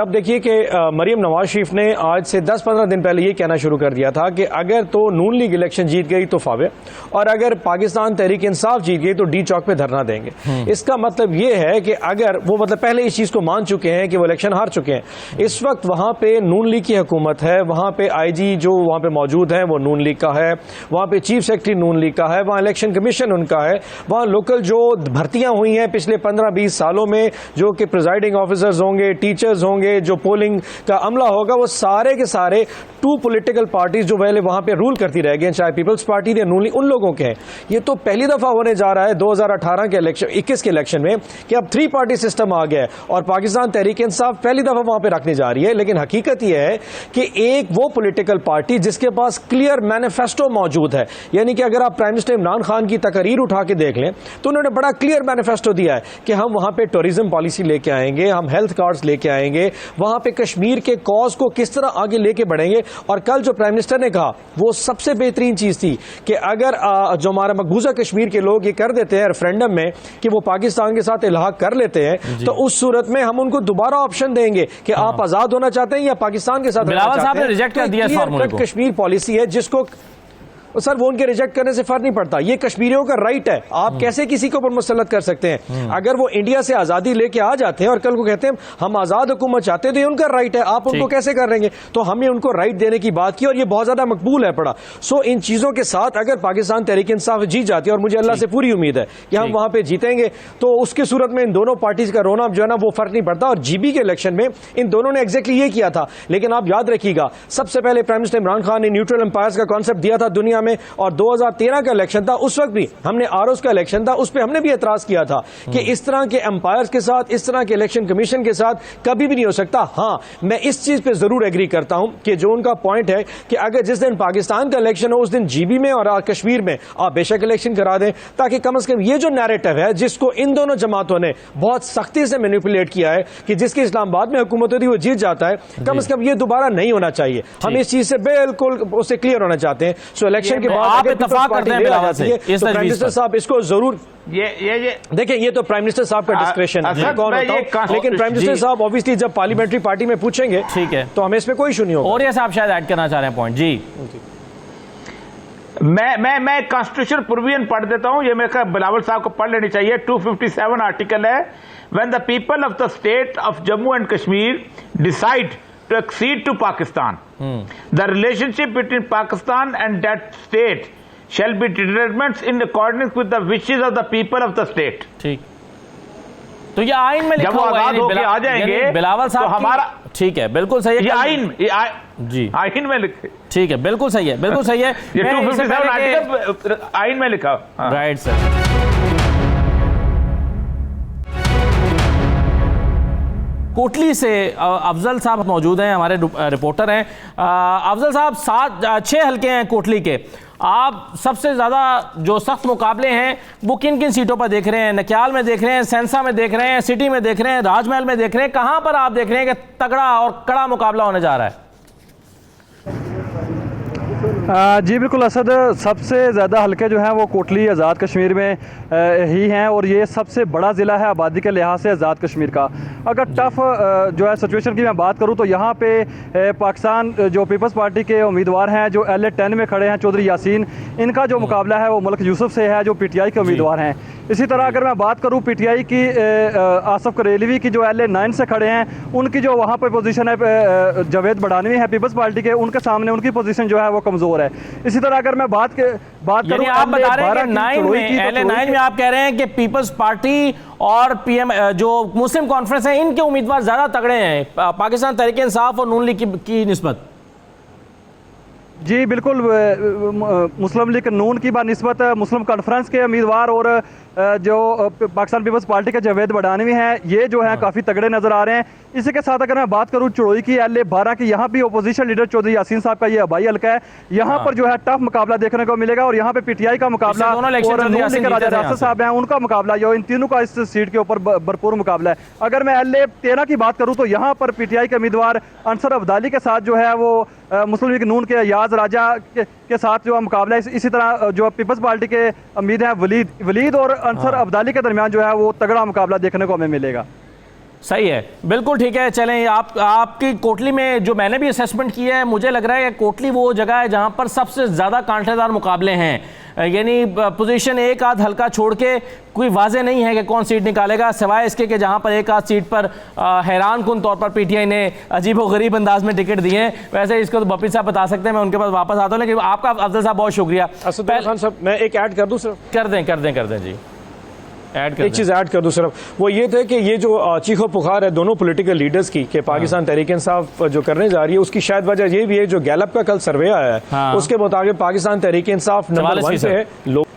S4: आप देखिए कि मरीम नवाज शरीफ ने आज से 10-15 दिन पहले ये कहना शुरू कर दिया था कि अगर तो नून लीग इलेक्शन जीत गई तो फावे, और अगर पाकिस्तान तहरीक इंसाफ जीत गई तो डी चौक पे धरना देंगे। इसका मतलब ये है कि अगर वो पहले इस चीज़ को मान चुके हैं कि वो इलेक्शन हार चुके हैं, इस वक्त वहां पे नून लीग की हुकूमत है, वहां पे आईजी जो वहां पे मौजूद है वो नून लीग का है, वहां पे चीफ सेक्रेटरी नून लीग का है, वहां इलेक्शन कमीशन उनका है, वहां लोकल जो भर्तियां हुई हैं पिछले 15-20 सालों में, जो कि प्रिजाइडिंग ऑफिसर्स होंगे, टीचर्स होंगे, जो पोलिंग का अमला होगा, वो सारे के सारे 2 पॉलिटिकल पार्टीज जो पहले वहां पे रूल करती रह गई, चाहे पीपल्स पार्टी या नून लीग, उन लोगों के हैं। ये तो पहली दफा होने जा रहा है 2018 के इलेक्शन, 21 के इलेक्शन में, कि अब 3 पार्टी सिस्टम आ गया है और पाकिस्तान तहरीक इंसाफ पहली दफा वहां पे रखने जा रही है। लेकिन हकीकत यह है कि एक वो पॉलिटिकल पार्टी जिसके पास क्लियर मैनिफेस्टो मौजूद है, यानी कि अगर आप प्राइम मिनिस्टर इमरान खान की तकरीर उठा के देख लें तो उन्होंने बड़ा क्लियर मैनिफेस्टो दिया है कि हम वहां पे टूरिज्म पॉलिसी लेके आएंगे, हम हेल्थ कार्ड्स लेके आएंगे, वहां पे कश्मीर के कॉज को किस तरह आगे लेके बढ़ेंगे। और कल जो प्राइम मिनिस्टर ने कहा वो सबसे बेहतरीन चीज थी कि अगर जो हमारा मकबूजा कश्मीर के लोग ये कर देते हैं रेफरेंडम में कि वो पाकिस्तान के साथ इल्हाक कर लेते हैं, तो उस सूरत में हम उनको दोबारा ऑप्शन देंगे कि आप आजाद होना चाहते हैं या पाकिस्तान के साथ
S1: बिलावल साहब ने रिजेक्ट कर दिया इस फार्मूले को।
S4: कश्मीर पॉलिसी है जिसको सर वो उनके रिजेक्ट करने से फर्क नहीं पड़ता, ये कश्मीरियों का राइट है। आप कैसे किसी के ऊपर मुसल्लत कर सकते हैं? अगर वो इंडिया से आजादी लेके आ जाते हैं और कल को कहते हैं हम आजाद हुकूमत चाहते हैं, तो ये उनका राइट है, आप उनको कैसे कर लेंगे? तो हमने उनको राइट देने की बात की और ये बहुत ज्यादा मकबूल है पड़ा। सो इन चीजों के साथ अगर पाकिस्तान तहरीक इंसाफ जीत जाती है, और मुझे अल्लाह से पूरी उम्मीद है कि हम वहां पर जीतेंगे, तो उसकी सूरत में इन दोनों पार्टीज का रोना जो है ना वो फर्क नहीं पड़ता। और जीबी के इलेक्शन में इन दोनों ने एग्जैक्टली ये किया था। लेकिन आप याद रखिएगा, सबसे पहले प्राइम मिनिस्टर इमरान खान ने न्यूट्रल एम्पायर्स का कॉन्सेप्ट दिया था दुनिया में, और 2013 का इलेक्शन था, उस वक्त भी हमने आरओस का इलेक्शन था, उस पर हमने भी एतराज किया था कि इस तरह के एम्पायर्स के साथ, इस तरह के इलेक्शन कमीशन के साथ कभी भी नहीं हो सकता। हां, मैं इस चीज पे जरूर एग्री करता हूं कि जो उनका पॉइंट है कि अगर जिस दिन पाकिस्तान का इलेक्शन हो उस दिन जीबी में और कश्मीर में आप बेशक इलेक्शन करा दें, ताकि कम से कम ये जो नैरेटिव है जिसको इन दोनों जमातों ने बहुत सख्ती से मैनिपुलेट किया है कि जिसकी इस्लामाबाद में हुकूमत होती है वो जीत जाता है, कम से कम ये दोबारा नहीं होना चाहिए। हम इस चीज से बिल्कुल उससे क्लियर होना चाहते हैं। सो इलेक्शन के बाद
S1: करते हैं बिलावल से,
S4: तो प्राइम मिनिस्टर साहब इसको जरूर
S3: ये
S4: देखिए, ये तो प्राइम मिनिस्टर साहब का डिस्क्रेशन है, कौन होता हूं, लेकिन प्राइम मिनिस्टर साहब ऑब्वियसली जब पार्लियामेंट्री पार्टी में पूछेंगे, ठीक है, तो हमें इसमें कोई इशू नहीं होगा।
S1: और ये साहब शायद ऐड करना चाह रहे हैं पॉइंट। जी
S3: मैं कॉन्स्टिट्यूशन प्रोविजन पढ़ देता हूं, ये मेरे बिलावल साहब को पढ़ लेनी चाहिए। 257 आर्टिकल है, when the people of the state of Jammu and Kashmir decide to accede to Pakistan, the relationship between Pakistan and that state shall be determined in accordance with the wishes of the people of the state.
S1: ठीक, तो ये आइन में लिखा हुआ है,
S3: जब वो आजाद होके आ जाएंगे
S1: बिलावल साहब
S3: तो हमारा,
S1: ठीक है, बिल्कुल सही है,
S3: ये आइन
S1: जी
S3: आइन में लिखे,
S1: ठीक है, बिल्कुल सही है, बिल्कुल सही है।
S3: ये 257 आर्टिकल आइन में लिखा,
S1: राइट सर। कोटली से अफजल साहब मौजूद हैं, हमारे रिपोर्टर हैं। अफजल साहब, 6 हल्के हैं कोटली के, आप सबसे ज़्यादा जो सख्त मुकाबले हैं वो किन किन सीटों पर देख रहे हैं? नक्याल में देख रहे हैं, सेंसा में देख रहे हैं, सिटी में देख रहे हैं, राजमहल में देख रहे हैं, कहाँ पर आप देख रहे हैं कि तगड़ा और कड़ा मुकाबला होने जा रहा है?
S8: जी बिल्कुल असद, सबसे ज़्यादा हल्के जो हैं वो कोटली आज़ाद कश्मीर में ही हैं, और ये सबसे बड़ा ज़िला है आबादी के लिहाज से आज़ाद कश्मीर का। अगर टफ जो है सिचुएशन की मैं बात करूँ तो यहाँ पे पाकिस्तान जो पीपल्स पार्टी के उम्मीदवार हैं जो LA 10 में खड़े हैं, चौधरी यासीन, इनका जो मुकाबला है वो मलिक यूसुफ से है जो PTI के उम्मीदवार हैं। इसी तरह अगर मैं बात करूँ PTI की, आसफ करेलवी की जो LA9 से खड़े हैं, उनकी जो वहाँ पर पोजीशन है, जावेद बड़ानवी है पीपल्स पार्टी के, उनके सामने उनकी पोजीशन जो है वो कमज़ोर है। इसी तरह अगर मैं बात करूँ,
S1: आप बता रहे हैं कि LA9 में आप कह रहे हैं कि पीपल्स पार्टी और PM जो मुस्लिम कॉन्फ्रेंस है, इनके उम्मीदवार ज्यादा तगड़े हैं पाकिस्तान तहरीक इंसाफ और नून लीग की निस्बत।
S8: जी बिल्कुल, मुस्लिम लीग नून की बानिस्बत मुस्लिम कॉन्फ्रेंस के उम्मीदवार और जो पाकिस्तान पीपल्स पार्टी के जावेद बड़ानवी हैं, ये जो है काफ़ी तगड़े नजर आ रहे हैं। इसी के साथ अगर मैं बात करूं चड़ोई की LA12 की, यहाँ भी अपोजिशन लीडर चौधरी यासीन साहब का ये आबाई हल्का है, यहाँ पर जो है टफ मुकाबला देखने को मिलेगा और यहाँ पे PTI का मुकाबला और नून लीग के राजा रासद साहब हैं, उनका मुकाबला, जो इन तीनों का इस सीट के ऊपर भरपूर मुकाबला है। अगर मैं LA13 की बात करूँ तो यहाँ पर PTI के उम्मीदवार अंसर अब्दाली के साथ जो है वो मुस्लिम लीग नून के अयाज राजा के साथ जो मुकाबला है। इसी तरह जो पीपल्स पार्टी के उम्मीद हैं वलीद और अंसर अब्दाली के दरमियान जो है वो तगड़ा मुकाबला देखने को हमें मिलेगा।
S1: सही है, बिल्कुल ठीक है। चलें, आपकी कोटली में जो मैंने भी असेसमेंट की है, मुझे लग रहा है कि कोटली वो जगह है जहां पर सबसे ज़्यादा कांटेदार मुकाबले हैं, यानी पोजीशन एक आध हल्का छोड़ के कोई वाजे नहीं है कि कौन सीट निकालेगा, सिवाय इसके कि जहां पर एक आध सीट पर हैरान कुन तौर पर PTI ने अजीब व गरीब अंदाज में टिकट दिए हैं। वैसे इसको तो बपी साहब बता सकते हैं, मैं उनके पास वापस आता हूँ, लेकिन आपका अफजल साहब बहुत शुक्रिया।
S4: असदुल्ला खान साहब, मैं एक ऐड कर दूँ सर?
S1: कर दें जी,
S4: एक चीज़ ऐड कर दूं सिर्फ, वो ये थे कि ये जो चीखो पुकार है दोनों पॉलिटिकल लीडर्स की कि पाकिस्तान तहरीक इंसाफ जो करने जा रही है, उसकी शायद वजह ये भी है, जो गैलप का कल सर्वे आया है उसके मुताबिक पाकिस्तान तहरीक इंसाफ नंबर 1 पे है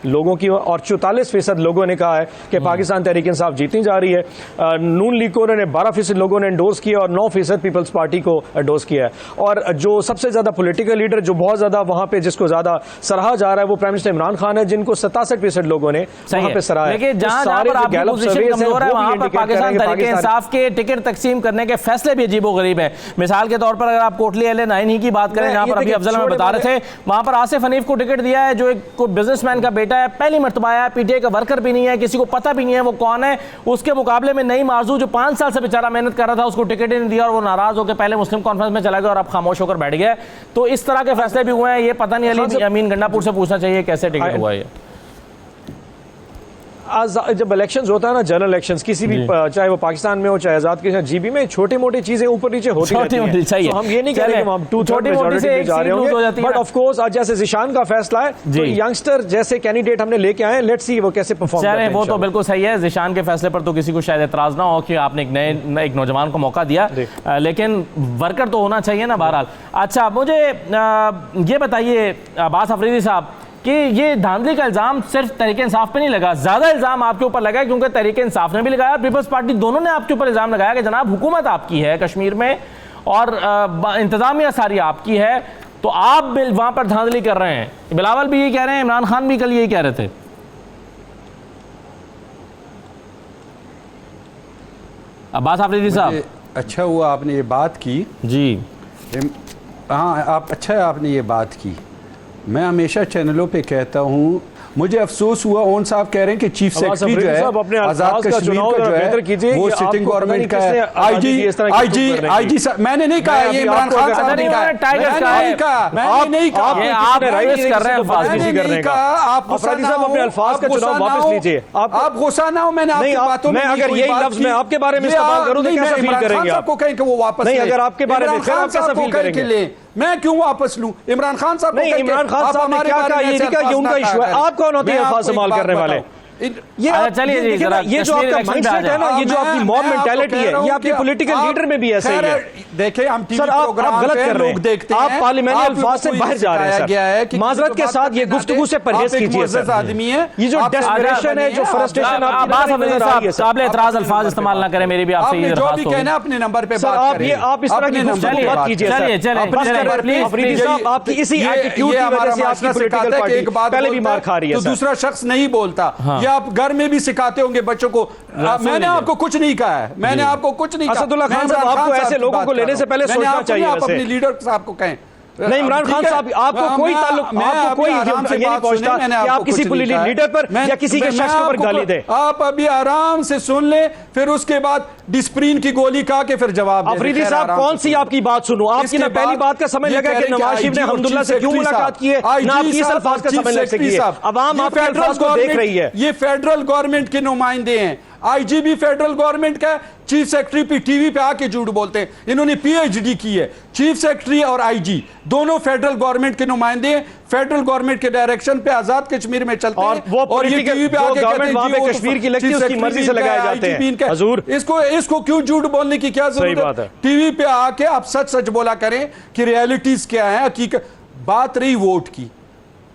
S4: लोगों की, और 44% लोगों ने कहा है कि पाकिस्तान तहरीक इंसाफ जीतनी जा रही है। नून लीग को उन्होंने 12% लोगों ने एंडोर्स किया और 9% पीपल्स पार्टी को एंडोर्स किया है। और जो सबसे ज्यादा पॉलिटिकल लीडर जो बहुत ज्यादा वहां पे जिसको ज्यादा सराहा जा रहा है वो प्राइम मिनिस्टर इमरान खान है, जिनको 67% लोगों ने वहां पे सराहा है।
S1: पाकिस्तान तहरीक इंसाफ के टिकट तकसीम करने के फैसले भी अजीबोगरीब है। मिसाल के तौर पर अगर आप कोटली LA9 ही की बात करें, जहां पर अभी अफजल में बता रहे थे, वहां पर आसिफ हनीफ को टिकट दिया है, जो एक बिजनेसमैन का बेटा है, पहली मर्तबा आया, PTI का वर्कर भी नहीं है, किसी को पता भी नहीं है वो कौन है। उसके मुकाबले में नई मार्जू जो 5 साल से बेचारा मेहनत कर रहा था, उसको टिकट ही नहीं दिया और वो नाराज होकर पहले मुस्लिम कॉन्फ्रेंस में चला गया और अब खामोश होकर बैठ गया। तो इस तरह के फैसले भी हुए हैं। ये पता नहीं अली अमीन गंडापुर से पूछना चाहिए कैसे टिकट हुआ है।
S4: जब इलेक्शंस होता है ना, जनरल इलेक्शंस किसी भी, चाहे वो पाकिस्तान में हो चाहे आजाद के GB में, छोटी मोटी चीजें ऊपर नीचे होती रहती हैं। तो हम ये नहीं कह रहे कि हम 2/3 मेजॉरिटी में जा रहे होंगे, बट ऑफ कोर्स आज जैसे ज़िशान का फैसला है, तो यंगस्टर जैसे कैंडिडेट हमने लेके आए हैं, लेट्स सी वो कैसे परफॉर्म करते हैं।
S1: वो तो बिल्कुल सही है, ज़िशान के फैसले पर तो किसी को शायद एतराज ना हो कि आपने एक नौजवान को मौका दिया, लेकिन वर्कर तो होना चाहिए ना बहरहाल। अच्छा, मुझे ये बताइए अब्बास अफरीदी साहब कि ये धांधली का इल्ज़ाम सिर्फ तहरीक इंसाफ पे नहीं लगा, ज़्यादा इल्ज़ाम आपके ऊपर लगा है, क्योंकि तहरीक इंसाफ ने भी लगाया, पीपल्स पार्टी, दोनों ने आपके ऊपर इल्ज़ाम लगाया कि जनाब हुकूमत आपकी है कश्मीर में और इंतज़ामिया सारी आपकी है, तो आप वहाँ पर धांधली कर रहे हैं। बिलावल भी यही कह रहे हैं, इमरान खान भी कल यही कह रहे थे। अब्बास अफरीदी साहब,
S5: अच्छा हुआ आपने ये बात की
S1: जी।
S5: हाँ, आप अच्छा है आपने ये बात की। मैं हमेशा चैनलों पे कहता हूँ, मुझे अफसोस हुआ ओन साहब कह रहे हैं कि चीफ सेक्रेटरी जो है आजाद कश्मीर का जो है वो सिटिंग गवर्नमेंट का है। आईजी मैंने नहीं कहा, ये इमरान खान साहब ने कहा, मैंने नहीं कहा, आप गुस्सा ना हो, मैंने आपकी बातों में
S4: अगर यही लफ्ज मैं आपके बारे में इस्तेमाल करूं तो कैसा फील करेंगे आप?
S5: को कहें कि वो वापस
S4: नहीं, अगर आपके बारे में कैसा फील करेंगे?
S5: मैं क्यों वापस लूं? इमरान खान साहब
S4: नहीं, इमरान खान साहब ने क्या कहा, ये नहीं कहा, ये उनका इशू है। आप कौन होते हैं अल्फाज इस्तेमाल करने वाले? ये
S1: चलिए
S4: ये जो आपका माइंडसेट है ना, ये जो आपकी मॉब मेंटालिटी है, ये आपके पॉलिटिकल लीडर में भी ऐसा ही है।
S5: देखिए, हम टीवी
S4: सर आप गलत कर रहे हैं, आप पार्लियामेंट अल्फाज से बाहर जा रहे हैं। माजरत के साथ ये गुफ्तगू से परहेज कीजिए सर।
S5: आदमी है,
S4: ये जो डेस्परेशन है, जो फ्रस्ट्रेशन
S1: काबिल एतराज अल्फाज इस्तेमाल ना करें, मेरी भी आपसे ये
S5: जो भी कहना है अपने नंबर पे बात करें।
S4: आप इस तरह की गुफ्तगू मत कीजिए सर। अफरीदी साहब, आपकी इसी एटीट्यूड की वजह से आपकी पॉलिटिकल पार्टी पहले भी मार खा रही है।
S5: तो दूसरा शख्स नहीं बोलता, ये आप घर में भी सिखाते होंगे बच्चों को। मैंने आपको कुछ नहीं कहा है, मैंने आपको कुछ नहीं कहा।
S4: असदुल्ला खान साहब, आपको ऐसे लोगों को लेने से पहले सोचना चाहिए।
S5: आप अपने लीडर साहब को कहें,
S4: नहीं, इमरान खान साहब, आपको कोई ताल्लुक, आपको कोई ये नहीं पहुंचता कि आप किसी पॉलिटिकल लीडर पर या किसी के शख्स पर गाली दें।
S5: आप अभी आराम से सुन ले, फिर उसके बाद डिस्प्रिन की गोली खा के फिर जवाब।
S4: अफरीदी साहब, कौन सी आपकी बात सुनूं? आपकी ना पहली बात का समझ लगा कि नवाज शरीफ ने हमदुल्ला से क्यों मुलाकात की है, ना आपकी इस अल्फाज का समझ लग सकी है। अवाम आपके अल्फाज को देख रही है।
S5: ये फेडरल गवर्नमेंट के नुमाइंदे हैं। आईजीबी फेडरल गवर्नमेंट का, चीफ सेक्रेटरी पे टीवी पे आके झूठ बोलते हैं। इन्होंने पीएचडी की है। चीफ सेक्रेटरी और आईजी दोनों फेडरल गवर्नमेंट के नुमाइंदे हैं। फेडरल गवर्नमेंट के डायरेक्शन पे आजाद कश्मीर में चलते हैं और ये टीवी पे आके कहते हैं
S4: वहां पे कश्मीर की लगती है, उसकी मर्जी से लगाए जाते हैं। हुजूर,
S5: इसको क्यों झूठ बोलने की क्या जरूरत है? टीवी पे आके आप सच सच बोला करें कि रियलिटीज क्या है, हकीकत। बात रही वोट की,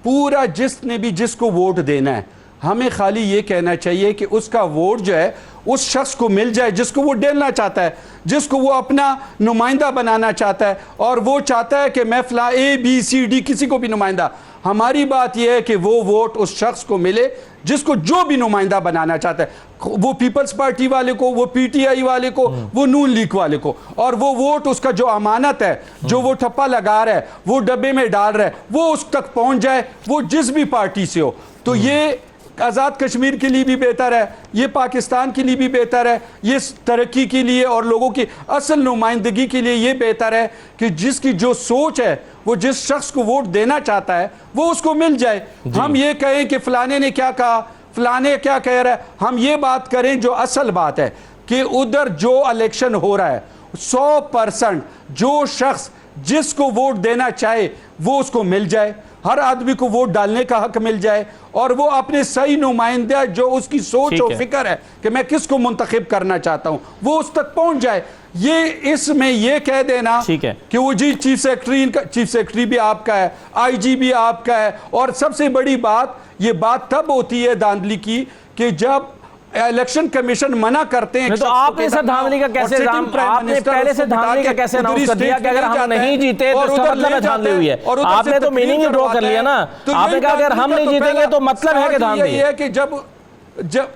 S5: पूरा जिसने भी जिसको वोट देना है, हमें खाली ये कहना चाहिए कि उसका वोट जो है उस शख्स को मिल जाए जिसको वो देना चाहता है, जिसको वो अपना नुमाइंदा बनाना चाहता है, और वो चाहता है कि मैं फला ABCD किसी को भी नुमाइंदा। हमारी बात यह है कि वो वोट उस शख्स को मिले जिसको जो भी नुमाइंदा बनाना चाहता है, वो पीपल्स पार्टी वाले को, वो PTI वाले को, वो नून लीग वाले को, और वो वोट उसका जो अमानत है, जो वो ठप्पा लगा रहा है, वो डब्बे में डाल रहा है, वो उस तक पहुंच जाए, वो जिस भी पार्टी से हो। तो ये आज़ाद कश्मीर के लिए भी बेहतर है, ये पाकिस्तान के लिए भी बेहतर है, ये तरक्की के लिए और लोगों की असल नुमाइंदगी के लिए ये बेहतर है कि जिसकी जो सोच है, वो जिस शख्स को वोट देना चाहता है, वो उसको मिल जाए। हम ये कहें कि फलाने ने क्या कहा, फलाने क्या कह रहा है, हम ये बात करें जो असल बात है कि उधर जो इलेक्शन हो रहा है 100% जो शख्स जिसको वोट देना चाहे वो उसको मिल जाए, हर आदमी को वोट डालने का हक मिल जाए, और वो अपने सही नुमाइंदा जो उसकी सोच और फिक्र है कि मैं किसको मुंतखब करना चाहता हूं, वो उस तक पहुंच जाए। ये इसमें ये कह देना कि वो जी चीफ सेक्रेटरी भी आपका है, आईजी भी आपका है, और सबसे बड़ी बात ये बात तब होती है धांधली की कि जब इलेक्शन कमीशन मना करते हैं।
S1: तो आपने सर धांधली का कैसे आपने पहले से धांधली का कैसे अनाउंस कर दिया कि अगर हम नहीं जीते तो इसका मतलब है धांधली हुई है? आपने तो मीनिंग ही ड्रॉ कर लिया ना। आपने कहा अगर हम नहीं जीतेंगे तो मतलब है कि धांधली है।
S5: कि जब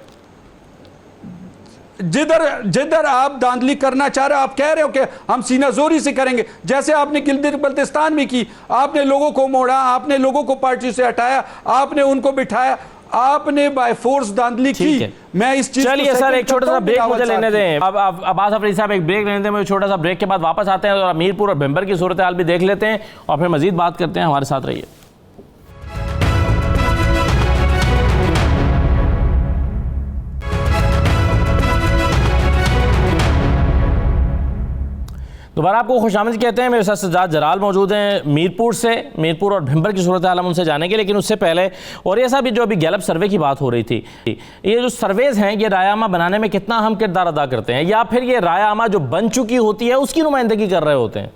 S5: जिधर आप धांधली करना चाह रहे हो, आप कह रहे हो कि हम सीना जोरी से करेंगे, जैसे आपने गिलगित बल्तिस्तान में की, आपने लोगों को मोड़ा, आपने लोगों को पार्टी से हटाया, आपने उनको बिठाया, आपने बाय फोर्स धांधली की। मैं इस चीज
S1: चलिए सर, एक छोटा सा ब्रेक मुझे लेने दें। अब अब्बास अफरीदी साहब एक ब्रेक लेने दें, मुझे छोटा सा ब्रेक के बाद वापस आते हैं और मीरपुर और भिंबर की सूरत हाल भी देख लेते हैं और फिर मजीद बात करते हैं। हमारे साथ रहिए। दोबारा आपको खुशामद कहते हैं। मेरे साथ सज्जाद जलाल मौजूद हैं मीरपुर और भिंबर की सूरत हाल हम उनसे जानेंगे, लेकिन उससे पहले और ये साहब जो अभी गैलप सर्वे की बात हो रही थी, ये जो सर्वेज हैं ये रायआमा बनाने में कितना अहम किरदार अदा करते हैं, या फिर ये रायआमा जो बन चुकी होती है उसकी नुमाइंदगी कर रहे होते हैं?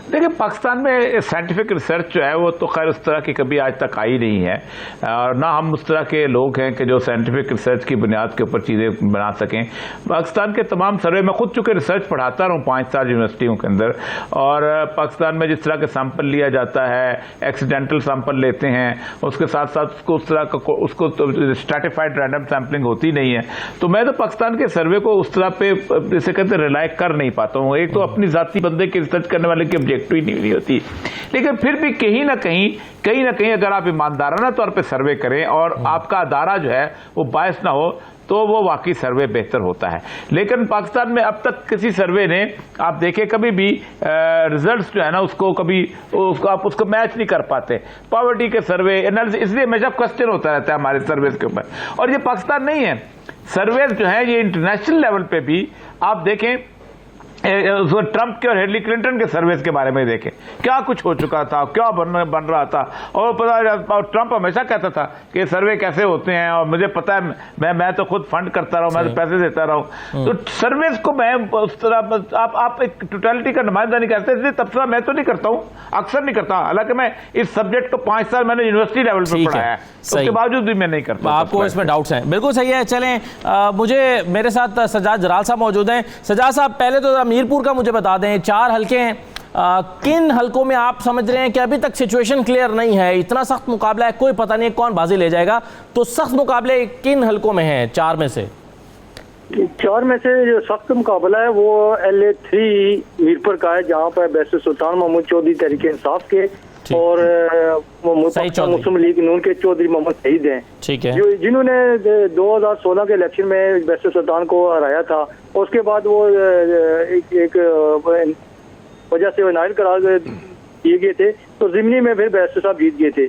S3: देखिए, पाकिस्तान में साइंटिफिक रिसर्च जो है वो तो खैर उस तरह की कभी आज तक आई नहीं है, और ना हम उस तरह के लोग हैं कि जो साइंटिफिक रिसर्च की बुनियाद के ऊपर चीज़ें बना सकें। पाकिस्तान के तमाम सर्वे, मैं खुद चूँकि रिसर्च पढ़ाता रहा हूँ 5 साल यूनिवर्सिटियों के अंदर, और पाकिस्तान में जिस तरह के सैंपल लिया जाता है, एक्सीडेंटल सैंपल लेते हैं, उसके साथ साथ उसको उस तरह का उसको स्ट्रैटिफाइड रैंडम सैम्पलिंग होती नहीं है, तो मैं तो पाकिस्तान के सर्वे को उस तरह पे जैसे कहते रिलाई कर नहीं पाता हूँ। एक तो अपनी जाती बंदे की रिसर्च करने वाले की ऑब्जेक्टिव ही नहीं होती, लेकिन फिर भी कहीं ना कहीं अगर आप ईमानदाराना तौर पे सर्वे करें और आपका अदारा जो है वो बायस ना हो, तो वो वाकई सर्वे बेहतर होता है। लेकिन पाकिस्तान में अब तक किसी सर्वे ने आप देखें कभी भी रिजल्ट्स जो है ना उसको कभी आप उसको मैच नहीं कर पाते। पॉवर्टी के सर्वे एनालिसिस, इसलिए हमेशा क्वेश्चन होता रहता है हमारे सर्वेस के ऊपर। और ये पाकिस्तान नहीं है, सर्वेस जो है ये इंटरनेशनल लेवल पे भी आप देखें, ट्रंप के और हिलरी क्लिंटन के सर्वेस के बारे में देखें क्या कुछ हो चुका था, क्या बन रहा था, और पता ट्रंप हमेशा कहता था कि सर्वे कैसे होते हैं, और मुझे पता है मैं तो खुद फंड करता रहा हूं, मैं तो पैसे देता रहा हूं। तो सर्वेस को मैं उस तरह आप एक टोटलिटी का नुमाइंदा नहीं करते, इसलिए तबसरा मैं तो नहीं करता हूं, अक्सर नहीं करता। हालांकि मैं इस सब्जेक्ट को 5 साल मैंने यूनिवर्सिटी लेवल पर पढ़ाया है, उसके बावजूद भी मैं नहीं करता।
S1: आपको इसमें डाउट्स हैं, बिल्कुल सही है। चलें, मुझे मेरे साथ सज्जाद जलाल साहब मौजूद हैं। सज्जाद साहब, पहले तो मीरपुर का मुझे बता दें, 4 हल्के हैं, किन हल्कों में आप समझ रहे हैं कि अभी तक सिचुएशन क्लियर नहीं है, इतना सख्त मुकाबला है, कोई पता नहीं कौन बाजी ले जाएगा, तो सख्त मुकाबले किन हल्कों में हैं 4 में से?
S9: 4 में से जो सख्त मुकाबला है वो LA3 मीरपुर का है, जहाँ पर बैरिस्टर सुल्तान महमूद चौधरी तहरीक इंसाफ के और मुस्लिम लीग नून के चौधरी मोहम्मद सईद हैं,
S1: ठीक है,
S9: जो जिन्होंने 2016 के इलेक्शन में बैरिस्टर सुल्तान को हराया था। उसके बाद वो एक वजह से नाइल करार दिए गए थे, तो जिमनी में फिर बैरिस्टर साहब जीत गए थे।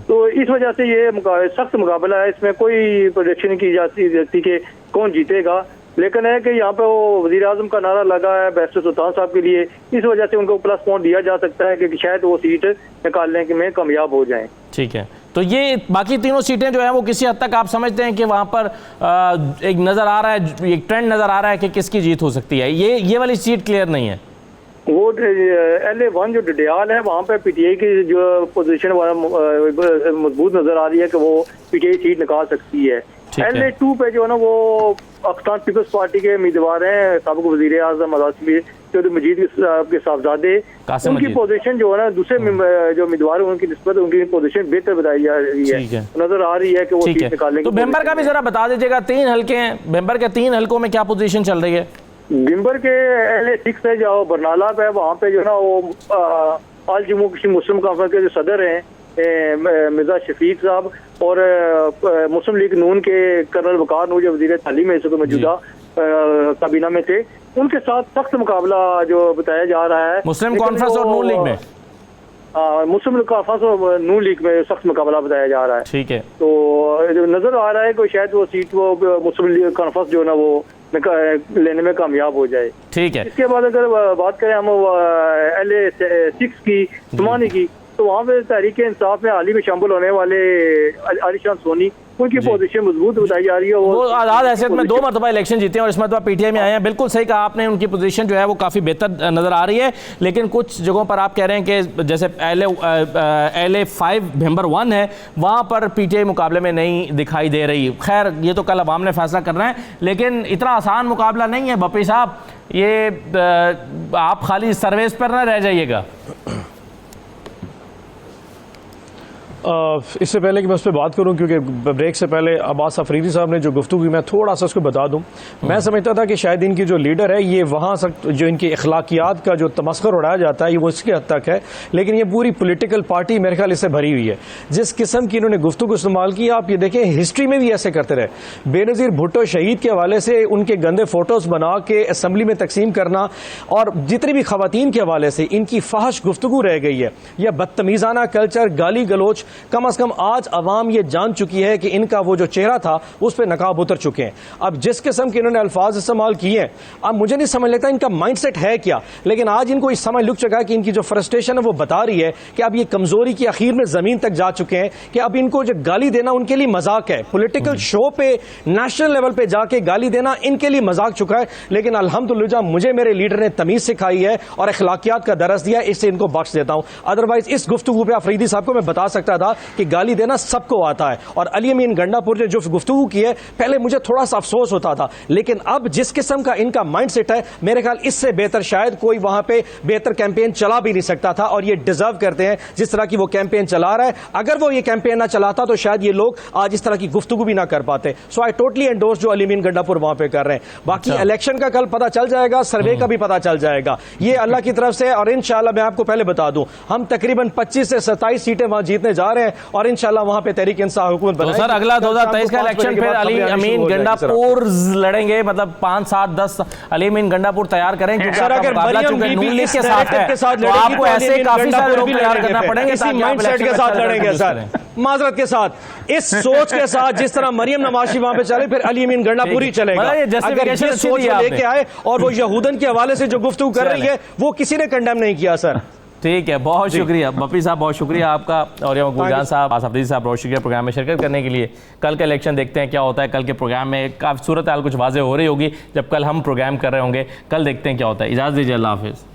S9: तो इस वजह से ये सख्त मुकाबला है, इसमें कोई प्रोडिक्शन की जाती कि कौन जीतेगा, लेकिन है कि यहाँ पे वो वजीर आजम का नारा लगा है बैरिस्टर सुल्तान साहब के लिए, इस वजह से उनको प्लस पॉइंट दिया जा सकता है कि शायद वो सीट निकालने में कामयाब हो जाएं।
S1: ठीक है, तो ये बाकी तीनों सीटें जो है वो किसी हद तक आप समझते हैं कि वहाँ पर एक नज़र आ रहा है, एक ट्रेंड नज़र आ रहा है कि किसकी जीत हो सकती है? ये वाली सीट क्लियर नहीं है।
S9: वो LA1 जो डडियाल है वहाँ पे PTI की जो पोजीशन मजबूत नजर आ रही है कि वो PTI सीट निकाल सकती है। LA2 पे जो है ना वो पाकिस्तान पीपल्स पार्टी के उम्मीदवार हैं, साबिक वजीर आजम चौधरी मजीद के साहबजादे, उनकी पोजीशन जो है ना दूसरे जो उम्मीदवार है उनकी निस्बत उनकी पोजीशन बेहतर बताई जा रही है, नजर आ रही है कि वो सीट निकालेंगे।
S1: तो बेम्बर का भी जरा बता दीजिएगा, 3 हल्के हैं, बेम्बर के 3 हल्कों में क्या पोजीशन चल रही है?
S9: बिम्बर के LA6 है जो बरनाला पे, वहाँ पे जो ना वो आल जम्मू कश्मीर मुस्लिम कॉन्फ्रेंस के जो सदर हैं मिर्जा शफीक साहब और मुस्लिम लीग नून के कर्नल वकार नूर जो वजीर तालीम है इस वक्त मौजूदा काबीना में थे, उनके साथ सख्त मुकाबला जो बताया जा रहा है।
S1: मुस्लिम कॉन्फ्रेंस और नून लीग में
S9: मुस्लिम कॉन्फ्रेंस और नून लीग में सख्त मुकाबला बताया जा रहा है।
S1: ठीक है,
S9: तो नजर आ रहा है कि शायद वो सीट वो मुस्लिम लीग कॉन्फ्रेंस जो है ना वो लेने में कामयाब हो जाए।
S1: ठीक है,
S9: इसके बाद अगर बात करें हम LA6 की सुमानी की, तो वहाँ पे तहरीक इंसाफ में हाल ही में शामिल होने वाले आलिशान सोनी, उनकी पोजीशन मजबूत बताई जा रही है। वो
S1: आज़ाद हैसियत में 2 मरतबा इलेक्शन जीते हैं और इस मरतबा PTI में आए हैं। बिल्कुल सही कहा आपने, उनकी पोजीशन जो है वो काफ़ी बेहतर नज़र आ रही है, लेकिन कुछ जगहों पर आप कह रहे हैं कि जैसे LA5 भेम्बर 1 है, वहाँ पर PTI मुकाबले में नहीं दिखाई दे रही। खैर ये तो कल अवाम ने फैसला करना है, लेकिन इतना आसान मुकाबला नहीं है बपी साहब, ये आप खाली सर्वेस पर ना रह जाइएगा।
S4: इससे पहले कि मैं उस पर बात करूं, क्योंकि ब्रेक से पहले अब्बास अफरीदी साहब ने जो गुफ्तगू की मैं थोड़ा सा उसको बता दूं। मैं समझता था कि शायद इनकी जो लीडर है ये वहाँ जो इनकी अखलाकियात का जो तमस्खर उड़ाया जाता है ये वो इसके हद तक है, लेकिन ये पूरी पॉलिटिकल पार्टी मेरे ख्याल इससे भरी हुई है। जिस किस्म की इन्होंने गुफ्तगू इस्तेमाल की, आप ये देखें हिस्ट्री में भी ऐसे करते रहे। बेनज़ीर भुट्टो शहीद के हवाले से उनके गंदे फोटोज़ बना के असम्बली में तकसीम करना, और जितनी भी खवातीन के हवाले से इनकी फहश गुफ्तगू रह गई है, यह बदतमीज़ाना कल्चर, गाली गलोच, कम अज कम आज अवाम ये जान चुकी है कि इनका वो जो चेहरा था उस पर नकाब उतर चुके हैं। अब जिस किस्म के इन्होंने अल्फाज इस्तेमाल किए हैं, अब मुझे नहीं समझ लगता इनका माइंडसेट है क्या, लेकिन आज इनको इस समझ लग चुका है कि इनकी जो फ्रस्ट्रेशन है वो बता रही है कि अब ये कमजोरी की आखिर में जमीन तक जा चुके हैं कि अब इनको जो गाली देना उनके लिए मजाक है। पॉलिटिकल शो पे नेशनल लेवल पे जाके गाली देना इनके लिए मजाक चुका है, लेकिन अल्हम्दुलिल्लाह मुझे मेरे लीडर ने तमीज सिखाई है और अखलाकियात का दरस दिया, इससे इनको बख्श देता हूं। अदरवाइज इस गुफ्तगू पे अफरीदी साहब को मैं बता सकता था कि गाली देना सबको आता है, और अली अमीन गंडापुर ने जो गुफ्तगू की है पहले मुझे थोड़ा सा अफसोस होता था, लेकिन अब जिस किस्म का इनका माइंडसेट है मेरे ख्याल इससे बेहतर शायद कोई वहां पे बेहतर कैंपेन चला भी नहीं सकता था, और ये डिजर्व करते हैं जिस तरह की वो कैंपेन चला रहा है। अगर वो ये कैंपेन ना चलाता तो शायद ये लोग आज इस तरह की गुफ्तगू भी ना कर पाते। सो आई टोटली एंडोर्स जो अली अमीन गंडापुर वहां पे कर रहे हैं। बाकी इलेक्शन का कल पता चल जाएगा, सर्वे का भी पता चल जाएगा, ये अल्लाह की तरफ से। और इंशाल्लाह मैं आपको पहले बता दूं, हम तकरीबन 25 से 27 सीटें वहां जीतने जा रहे हैं, और इंशाल्लाह वहां पे तहरीक इंसाफ हुकूमत बनाएगी।
S1: तो सर अगला 2023 का इलेक्शन फिर अली अमीन गंडापुर लड़ेंगे, मतलब 5, 7, 10 अली अमीन गंडापुर तैयार करें, क्योंकि मुकाबला चूंकि नून लीग के साथ है तो आपको ऐसे काफी सारे लोग तैयार करना पड़ेंगे
S4: इसी माइंडसेट के साथ लड़ेंगे सर, माजरत के साथ, इस सोच के साथ जिस तरह मरियम नवाशी वहां पे चले, फिर अली अमीन गंडापुर ही चलेगा। अगर ये सोच लेके आए और वो यहूदन के हवाले से जो गुफ्तगू कर रही है वो किसी ने कंडेम नहीं किया सर।
S1: ठीक है, बहुत शुक्रिया बपी साहब, बहुत शुक्रिया आपका, और ये गुलजान साहब, अफरीदी साहब, बहुत शुक्रिया प्रोग्राम में शिरकत करने के लिए। कल का इलेक्शन देखते हैं क्या होता है। कल के प्रोग्राम में काफ़ी सूरत हाल कुछ वाज़ेह हो रही होगी जब कल हम प्रोग्राम कर रहे होंगे। कल देखते हैं क्या होता है। इजाज़त दीजिए, अल्लाह हाफिज़।